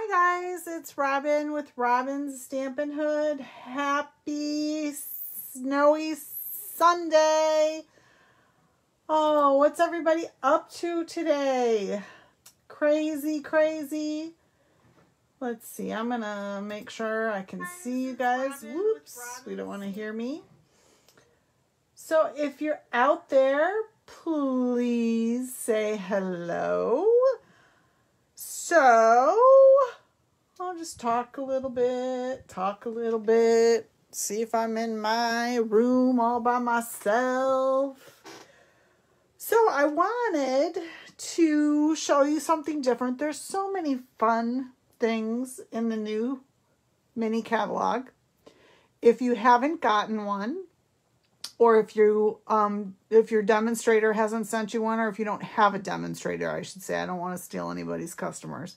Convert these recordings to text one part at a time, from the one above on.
Hi guys, it's Robin with Robin's Stampin' Hood. Happy snowy Sunday. Oh, what's everybody up to today? Crazy. Let's see, I'm gonna make sure I can see you guys. Whoops, we don't want to hear me. So if you're out there, please say hello. So I'll just talk a little bit, see if I'm in my room all by myself. So I wanted to show you something different. There's so many fun things in the new mini catalog. If you haven't gotten one, or if your demonstrator hasn't sent you one, or if you don't have a demonstrator, I should say. I don't want to steal anybody's customers.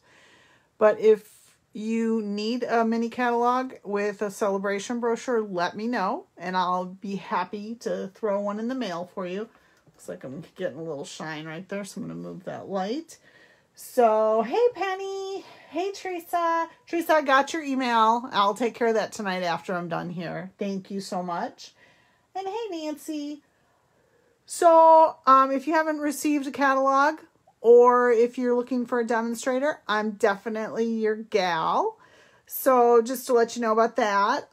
But if you need a mini catalog with a celebration brochure, let me know, and I'll be happy to throw one in the mail for you. Looks like I'm getting a little shine right there, so I'm going to move that light. So, hey, Penny. Hey, Teresa. Teresa, I got your email. I'll take care of that tonight after I'm done here. Thank you so much. And hey, Nancy. So, if you haven't received a catalog, or if you're looking for a demonstrator, I'm definitely your gal. So, just to let you know about that,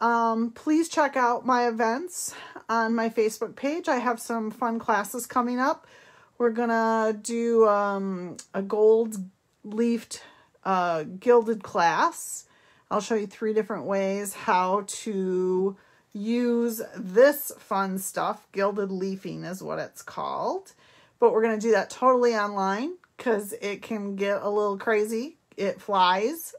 please check out my events on my Facebook page. I have some fun classes coming up. We're gonna do a gold leafed gilded class. I'll show you 3 different ways how to use this fun stuff. Gilded leafing is what it's called. But we're going to do that totally online because it can get a little crazy. It flies.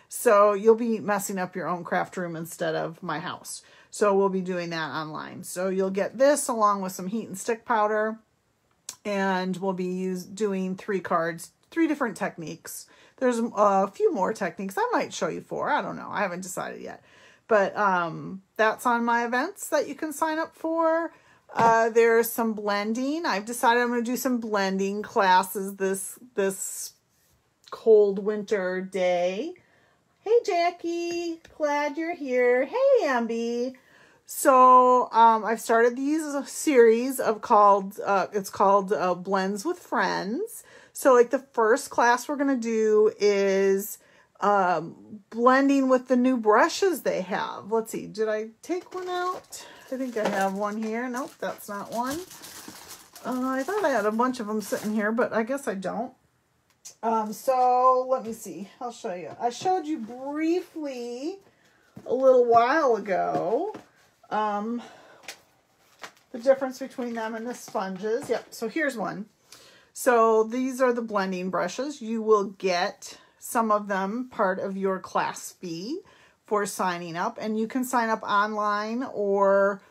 So you'll be messing up your own craft room instead of my house. So we'll be doing that online. So you'll get this along with some heat and stick powder. And we'll be doing 3 cards, 3 different techniques. There's a few more techniques. I might show you 4. I don't know. I haven't decided yet. But that's on my events that you can sign up for. There's some blending. I've decided I'm going to do some blending classes this cold winter day. Hey, Jackie. Glad you're here. Hey, Ambi. So I've started these series of it's called Blends with Friends. So like the first class we're going to do is blending with the new brushes they have. Let's see, did I take one out? I think I have one here. Nope, that's not one. I thought I had a bunch of them sitting here, but I guess I don't. So let me see. I'll show you. I showed you briefly a little while ago the difference between them and the sponges. Yep, so here's one. So these are the blending brushes. You will get some of them part of your class fee for signing up, and you can sign up online or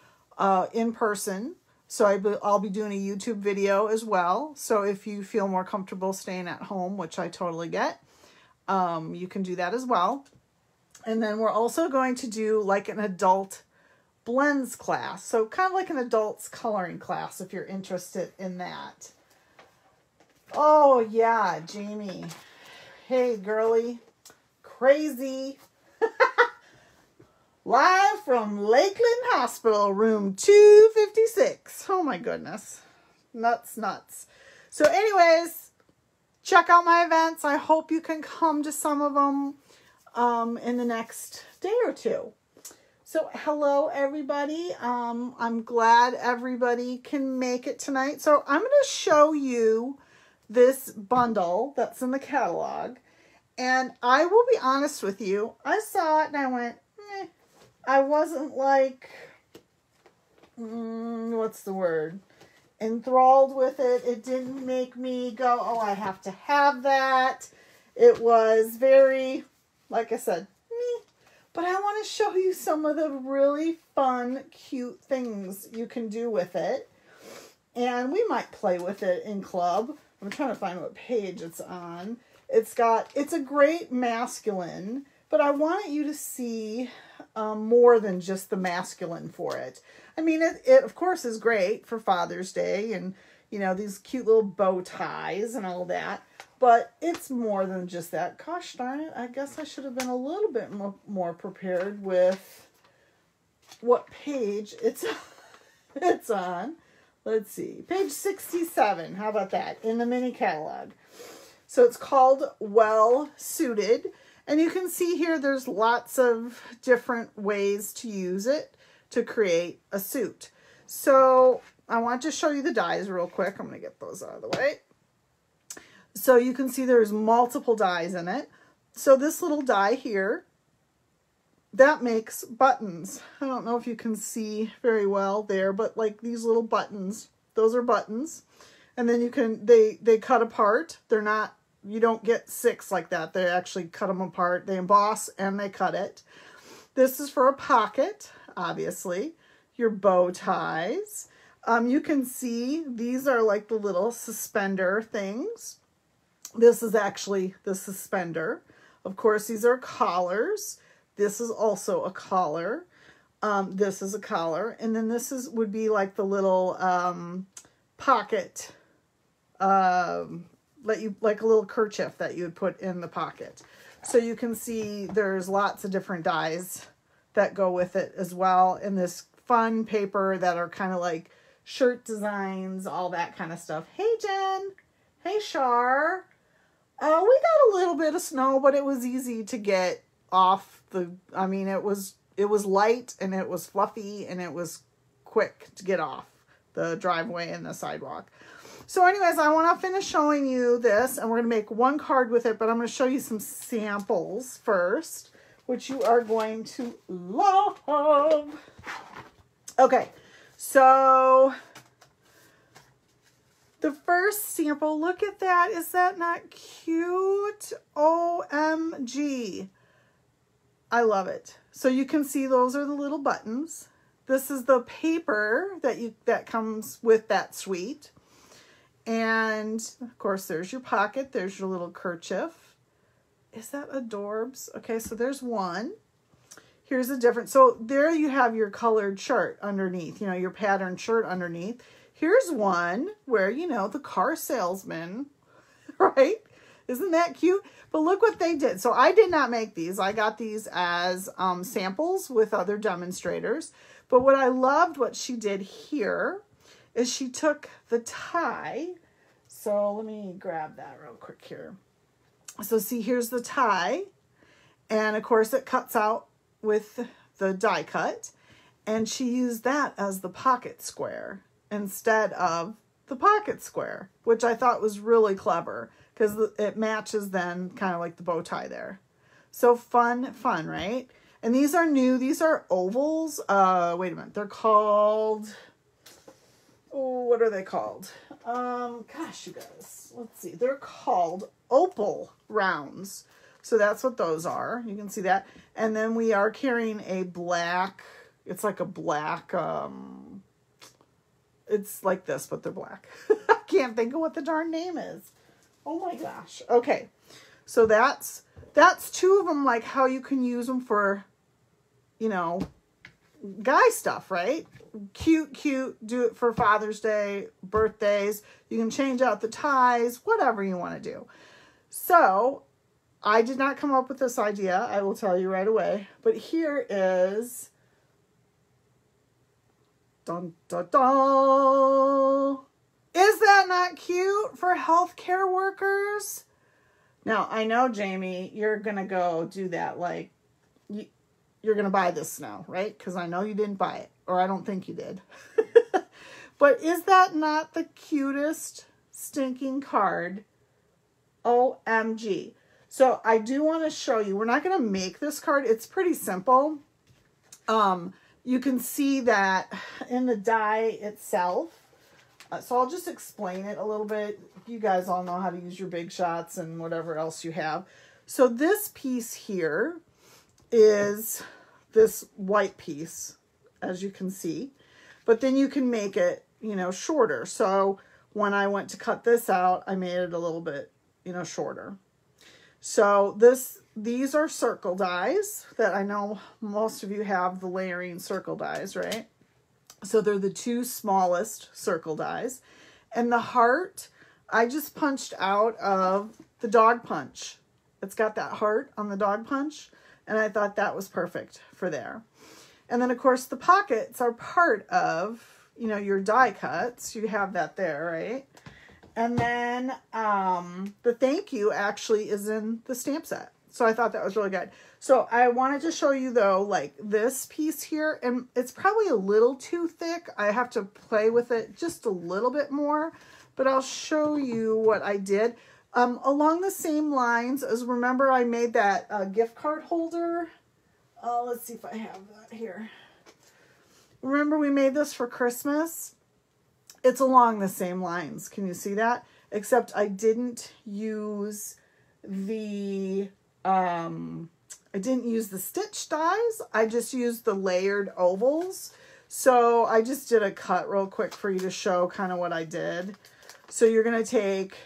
in person. So I'll be doing a YouTube video as well. So if you feel more comfortable staying at home, which I totally get, you can do that as well. And then we're also going to do like an adult blends class. So kind of like an adult's coloring class if you're interested in that. Oh yeah, Jamie. Hey, girly. Crazy. Live from Lakeland Hospital, room 256. Oh, my goodness. Nuts. So, anyways, check out my events. I hope you can come to some of them in the next day or 2. So, hello, everybody. I'm glad everybody can make it tonight. So, I'm going to show you this bundle that's in the catalog, and I will be honest with you, I saw it and I went, meh. I wasn't like, what's the word, enthralled with it. It didn't make me go, oh, I have to have that. It was very, like I said, meh. But I want to show you some of the really fun, cute things you can do with it, and we might play with it in club. I'm trying to find what page it's on. It's a great masculine, but I wanted you to see more than just the masculine for it. I mean, it of course is great for Father's Day, and you know, these cute little bow ties and all that. But it's more than just that. Gosh darn it, I guess I should have been a little bit more prepared with what page it's on. Let's see, page 67. How about that? In the mini catalog. So it's called Well Suited. And you can see here there's lots of different ways to use it to create a suit. So I want to show you the dies real quick. I'm going to get those out of the way. So you can see there's multiple dies in it. So this little die here, that makes buttons. I don't know if you can see very well there, but like these little buttons, those are buttons. And then you can, they cut apart. They're not, you don't get 6 like that. They actually cut them apart. They emboss and they cut it. This is for a pocket, obviously. Your bow ties. You can see these are like the little suspender things. This is actually the suspender. Of course, these are collars. This is also a collar. This is a collar. And then this would be like the little pocket, like a little kerchief that you would put in the pocket. So you can see there's lots of different dies that go with it as well in this fun paper that are kind of like shirt designs, all that kind of stuff. Hey, Jen. Hey, Shar. We got a little bit of snow, but it was easy to get off the, I mean, it was light and it was fluffy and it was quick to get off the driveway and the sidewalk. So anyways, I want to finish showing you this and we're going to make one card with it, but I'm going to show you some samples first, which you are going to love. Okay, so the first sample, look at that. Is that not cute? OMG. I love it. So you can see those are the little buttons. This is the paper that comes with that suite. And of course, there's your pocket. There's your little kerchief. Is that adorbs? Okay, so there's one. Here's a different. So there you have your colored shirt underneath, you know, your patterned shirt underneath. Here's one where, you know, the car salesman, right? Isn't that cute? But look what they did. So I did not make these. I got these as samples with other demonstrators. But what I loved what she did here is she took the tie. So let me grab that real quick here. So see, here's the tie. And of course it cuts out with the die cut. And she used that as the pocket square instead of the pocket square, which I thought was really clever because it matches then kind of like the bow tie there. So fun, right? And these are new. These are ovals. Wait a minute. They're called, oh, what are they called? Gosh, you guys, let's see. They're called opal rounds. So that's what those are. You can see that. And then we are carrying a black, it's like a black, it's like this, but they're black. I can't think of what the darn name is. Oh my gosh. Okay. So that's 2 of them, like how you can use them for, you know, guy stuff, right? Cute. Do it for Father's Day, birthdays. You can change out the ties, whatever you want to do. So I did not come up with this idea. I will tell you right away. But here is, dun, dun, dun. Is that not cute for healthcare workers? Now, I know, Jamie, you're going to go do that. Like, you're going to buy this now, right? Because I know you didn't buy it. Or I don't think you did. But is that not the cutest stinking card? OMG. So I do want to show you. We're not going to make this card. It's pretty simple. You can see that in the die itself. So I'll just explain it a little bit. You guys all know how to use your Big Shots and whatever else you have. So this piece here is this white piece, as you can see. But then you can make it, you know, shorter. So when I went to cut this out, I made it a little bit, you know, shorter. So these are circle dies that I know most of you have the layering circle dies, right? So they're the 2 smallest circle dies. And the heart, I just punched out of the dog punch. It's got that heart on the dog punch. And I thought that was perfect for there. And then, of course, the pockets are part of, you know, your die cuts. You have that there, right? And then the thank you actually is in the stamp set. So I thought that was really good. So I wanted to show you, though, like this piece here. And it's probably a little too thick. I have to play with it just a little bit more. But I'll show you what I did. Along the same lines as, remember, I made that gift card holder. Let's see if I have that here. Remember we made this for Christmas? It's along the same lines. Can you see that? Except I didn't use the stitch dies. I just used the layered ovals. So I just did a cut real quick for you to show kind of what I did. So you're going to take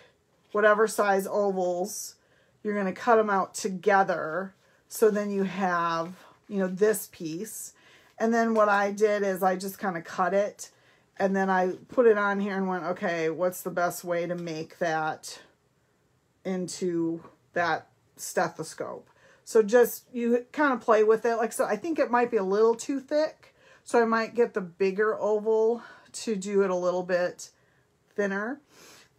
whatever size ovals, you're going to cut them out together. So then you have, you know, this piece. And then what I did is I just kind of cut it. And then I put it on here and went, okay, what's the best way to make that into that stethoscope? So just, you kind of play with it. Like, so I think it might be a little too thick. So I might get the bigger oval to do it a little bit thinner.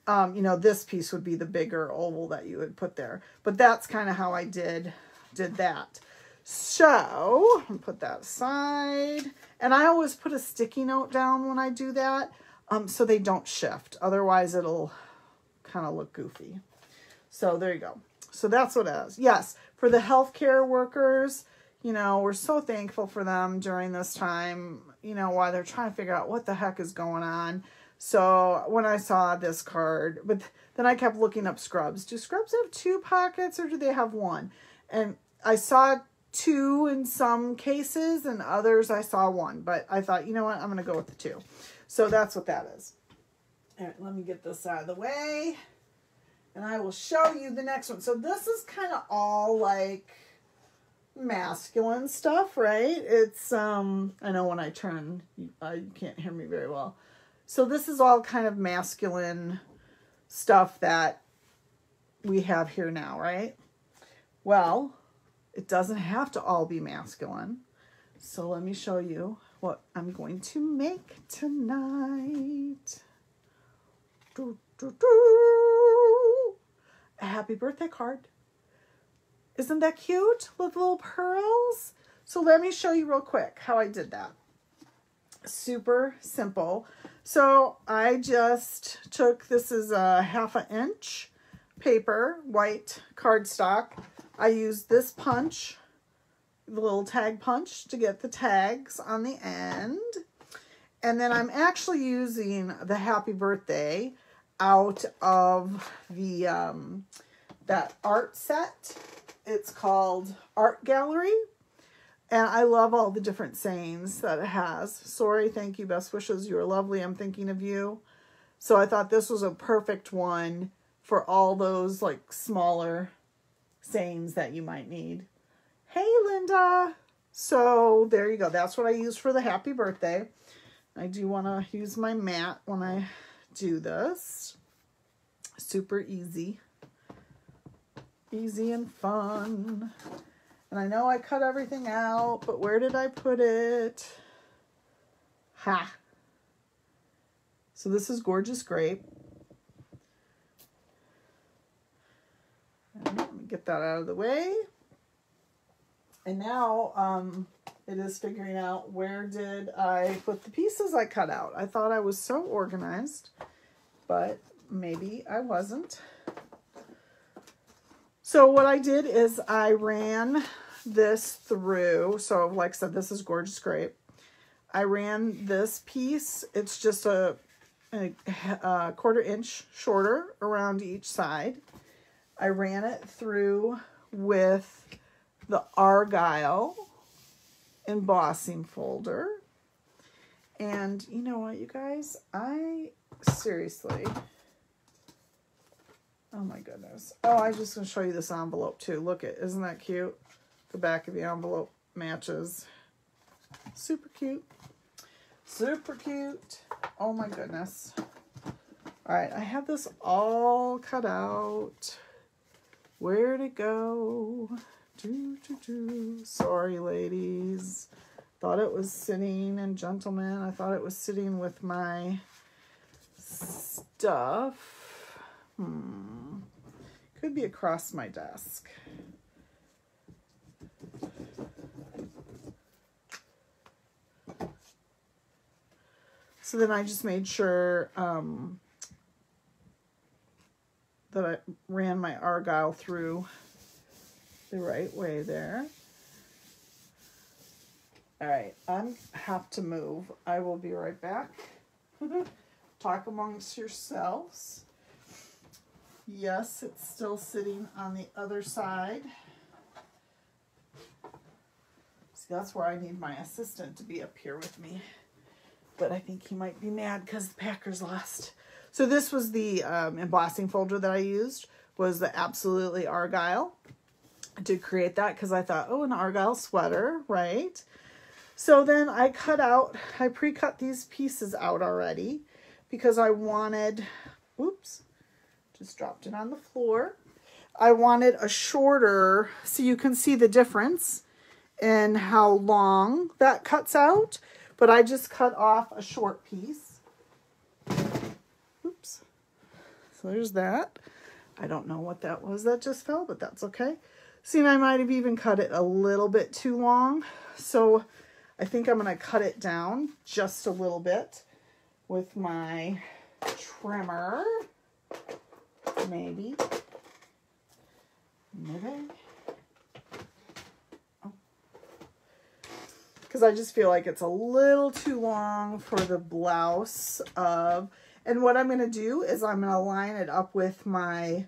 You know, this piece would be the bigger oval that you would put there. But that's kind of how I did that. So, I'm gonna put that aside. And I always put a sticky note down when I do that, so they don't shift. Otherwise, it'll kind of look goofy. So, there you go. So, that's what it is. Yes, for the healthcare workers, you know, we're so thankful for them during this time, you know, while they're trying to figure out what the heck is going on. So, when I saw this card, but then I kept looking up scrubs. Do scrubs have 2 pockets or do they have 1? And I saw 2 in some cases, and others I saw 1. But I thought, you know what, I'm going to go with the 2. So that's what that is. All right, let me get this out of the way. And I will show you the next one. So this is kind of all like masculine stuff, right? It's, I know when I turn, you can't hear me very well. So this is all kind of masculine stuff that we have here now, right? Well, it doesn't have to all be masculine. So let me show you what I'm going to make tonight. A happy birthday card. Isn't that cute? With little pearls. So let me show you real quick how I did that. Super simple. So I just took, this is a 1/2 inch paper, white cardstock. I used this punch, the little tag punch, to get the tags on the end. And then I'm actually using the happy birthday out of the that art set. It's called Art Gallery. And I love all the different sayings that it has. Sorry, thank you, best wishes, you are lovely, I'm thinking of you. So I thought this was a perfect one for all those like smaller sayings that you might need. Hey, Linda. So there you go. That's what I use for the happy birthday. I do want to use my mat when I do this. Super easy. Easy and fun. And I know I cut everything out, but where did I put it? Ha! So this is Gorgeous Grape. And let me get that out of the way. And now it is figuring out where did I put the pieces I cut out. I thought I was so organized, but maybe I wasn't. So what I did is I ran this through. So like I said, this is Gorgeous Grape. I ran this piece. It's just a 1/4 inch shorter around each side. I ran it through with the Argyle embossing folder. And you know what, you guys? I seriously... Oh my goodness. Oh, I'm just going to show you this envelope too. Look it. Isn't that cute? The back of the envelope matches. Super cute. Super cute. Oh my goodness. All right, I have this all cut out. Where'd it go? Sorry, ladies. Thought it was sitting, and gentlemen, I thought it was sitting with my stuff. Could be across my desk. So then I just made sure that I ran my argyle through the right way there. All right, I have to move. I will be right back. Talk amongst yourselves. Yes, it's still sitting on the other side. See, that's where I need my assistant to be up here with me. But I think he might be mad because the Packers lost. So this was the embossing folder that I used, was the Absolutely Argyle. I did create that because I thought, oh, an Argyle sweater, right? So then I pre-cut these pieces out already because I wanted, oops, just dropped it on the floor. I wanted a shorter, so you can see the difference in how long that cuts out. But I just cut off a short piece. Oops. So there's that. I don't know what that was that just fell, but that's okay. See, and I might have even cut it a little bit too long. So I think I'm going to cut it down just a little bit with my trimmer. Maybe. Because I just feel like it's a little too long for the blouse of, and what I'm going to do is I'm going to line it up with my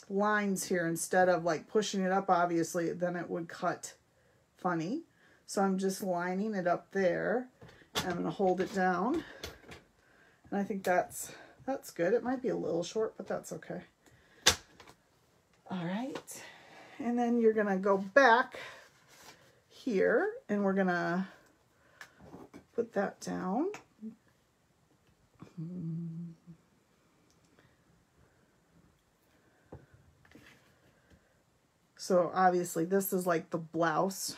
lines here instead of like pushing it up, obviously, then it would cut funny. So I'm just lining it up there. I'm going to hold it down. And I think that's good. It might be a little short, but that's okay. All right. And then you're going to go back here and we're going to put that down. So obviously this is like the blouse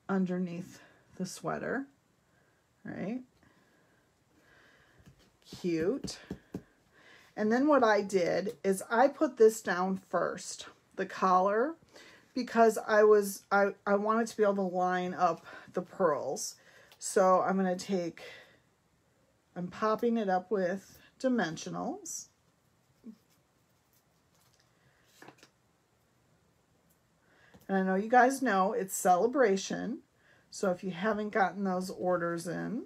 underneath the sweater, right? Cute. And then what I did is I put this down first, the collar, because I wanted to be able to line up the pearls. So I'm going to I'm popping it up with dimensionals. And I know you guys know it's celebration. So if you haven't gotten those orders in.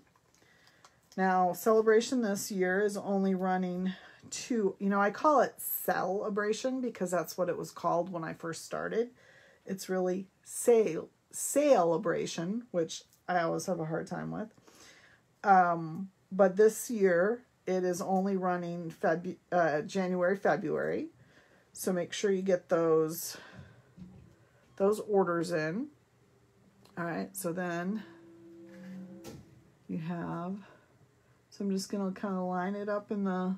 Now, celebration this year is only running I call it celebration because that's what it was called when I first started. It's really celebration, which I always have a hard time with. But this year, it is only running January, February. So make sure you get those orders in. All right, so then you have, so I'm just going to kind of line it up in the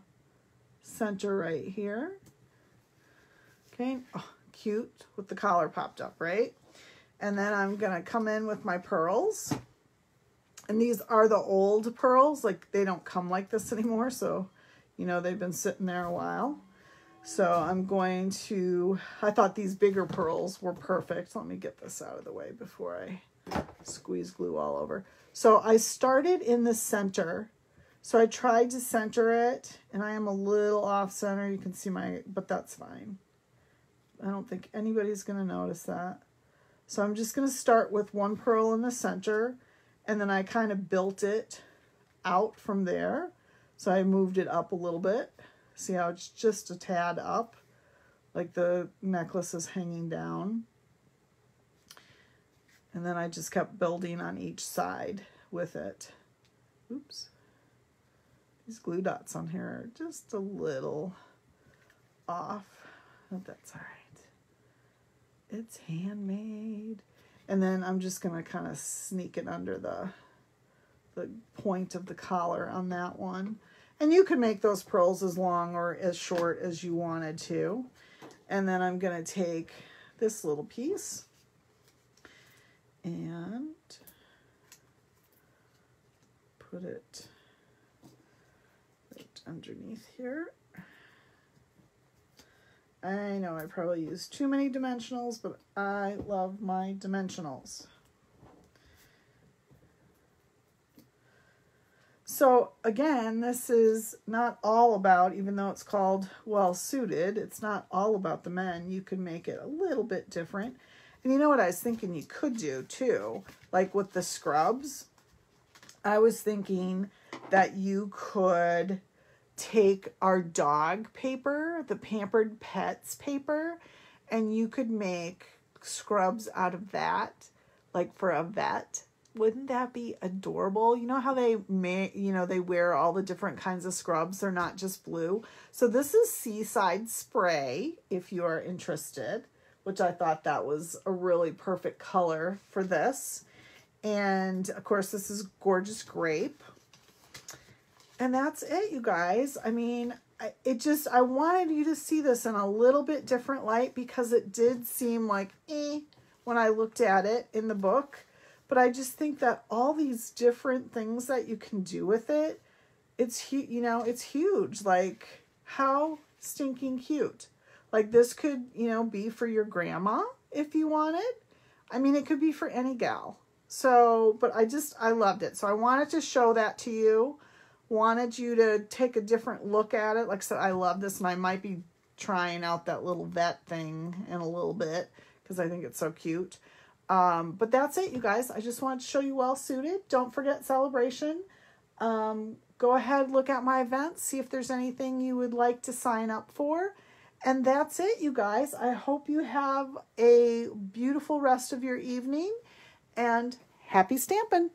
center right here. Okay, oh, cute with the collar popped up, right? And then I'm going to come in with my pearls. And these are the old pearls, like they don't come like this anymore. So, they've been sitting there a while. So I'm going to, I thought these bigger pearls were perfect. Let me get this out of the way before I squeeze glue all over. So I started in the center. So I tried to center it, and I am a little off center. You can see but that's fine. I don't think anybody's going to notice that. So I'm just going to start with one pearl in the center, and then I kind of built it out from there. So I moved it up a little bit. See how it's just a tad up, like the necklace is hanging down. And then I just kept building on each side with it. Oops. These glue dots on here are just a little off, but that's all right. It's handmade. And then I'm just going to kind of sneak it under the point of the collar on that one. And you can make those pearls as long or as short as you wanted to. And then I'm going to take this little piece and put it right underneath here. I know I probably used too many dimensionals, but I love my dimensionals. So again, this is not all about, even though it's called Well Suited, it's not all about the men. You can make it a little bit different. And you know what I was thinking you could do too? Like with the scrubs, I was thinking that you could take our dog paper, the Pampered Pets paper, and you could make scrubs out of that, like for a vet. Wouldn't that be adorable? You know how they they wear all the different kinds of scrubs. They're not just blue. So this is Seaside Spray, if you are interested, which I thought that was a really perfect color for this. And of course, this is Gorgeous Grape. And that's it, you guys. I mean, I wanted you to see this in a little bit different light because it did seem like when I looked at it in the book. But I just think that all these different things that you can do with it, it's huge. Like, how stinking cute. Like, this could, be for your grandma if you wanted. I mean, it could be for any gal. So, but I loved it. So I wanted to show that to you. Wanted you to take a different look at it. Like I said, I love this, and I might be trying out that little vet thing in a little bit because I think it's so cute. But that's it, you guys. I just wanted to show you Well Suited. Don't forget Celebration. Go ahead, look at my events, see if there's anything you would like to sign up for. And that's it, you guys. I hope you have a beautiful rest of your evening, and happy stamping.